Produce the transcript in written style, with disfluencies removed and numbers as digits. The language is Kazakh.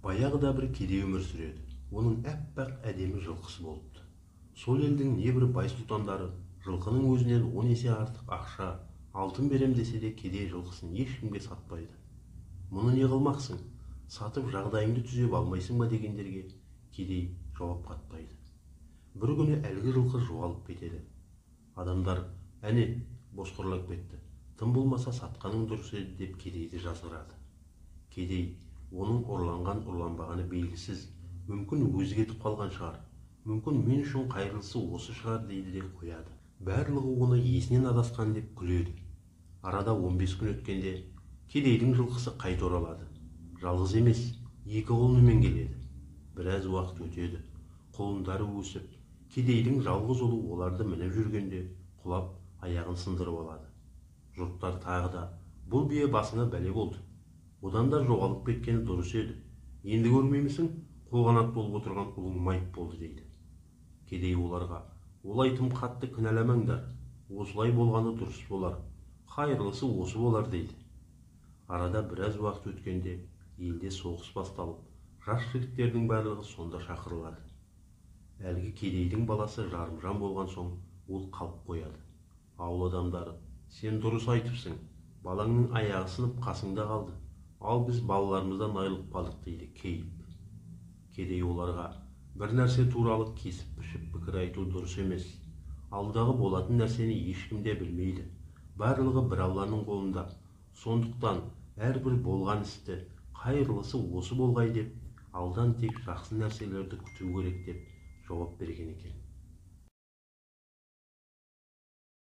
Баяғыда бір кедей өмір сүреді. Оның әппақ әдемі жылқысы болыпты. Сол елдің небір бай сұлтандары жылқының өзінен 10 есе артық ақша, алтын берем десе де кедей жылқысын ешкімге сатпайды. Мұны не қылмақсың? Сатып жағдайыңды түзеп алмайсың ба дегендерге кедей жауап қатпайды. Бір күні әлгі жылқы жоғалып кетеді. Адамдар, әне, босқырлап кетті. Тым болмаса сатқаның дұрыс еді деп кедейді жазғырады. Кедей, оның ұрланған-ұрланбағаны белгісіз, мүмкін өзі кетіп қалған шығар, мүмкін мен үшін қайырлысы осы шығар дейді де қояды. Барлығы оны есінен адасқан деп күледі. Арада 15 күн өткенде кедейдің жылқысы қайта оралады. Жалғыз емес, 2 құлынымен келеді. Біраз уақыт өтеді. Құлындары өсіп, кедейдің жалғыз ұлы оларды мініп жүргенде құлап аяғын сындырып алады. Жұрттар тағы да, бұл бие басына бәле болды. Одан да жоғалып кеткені дұрыс еді. Енді көрмеймісің, қолғанат болып отырған ұлың майып болды дейді. Кедей оларға, олай тым қатты кінәламаңдар, осылай болғаны дұрыс болар, қайырлысы осы болар дейді. Арада біраз уақыт өткенде елде соғыс басталып, жас жігіттердің барлығы сонда шақырылады. Әлгі кедейдің баласы жарымжан болған соң ол қалып қояды. Ауыл адамдары, сен дұрыс айтыпсың, балаңның аяғы сынып қасыңда қалды, ал біз балаларымыздан айырылып қалдық дейді кейіп. Кедей оларға, бір нәрсе туралы кесіп-пішіп пікір айту дұрыс емес. Алдағы болатын нәрсені ешкім де білмейді. Барлығы бір Алланың қолында. Сондықтан әрбір болған істі қайырлысы осы болғай деп, алдан тек жақсы нәрселерді күту керек деп жауап берген екен.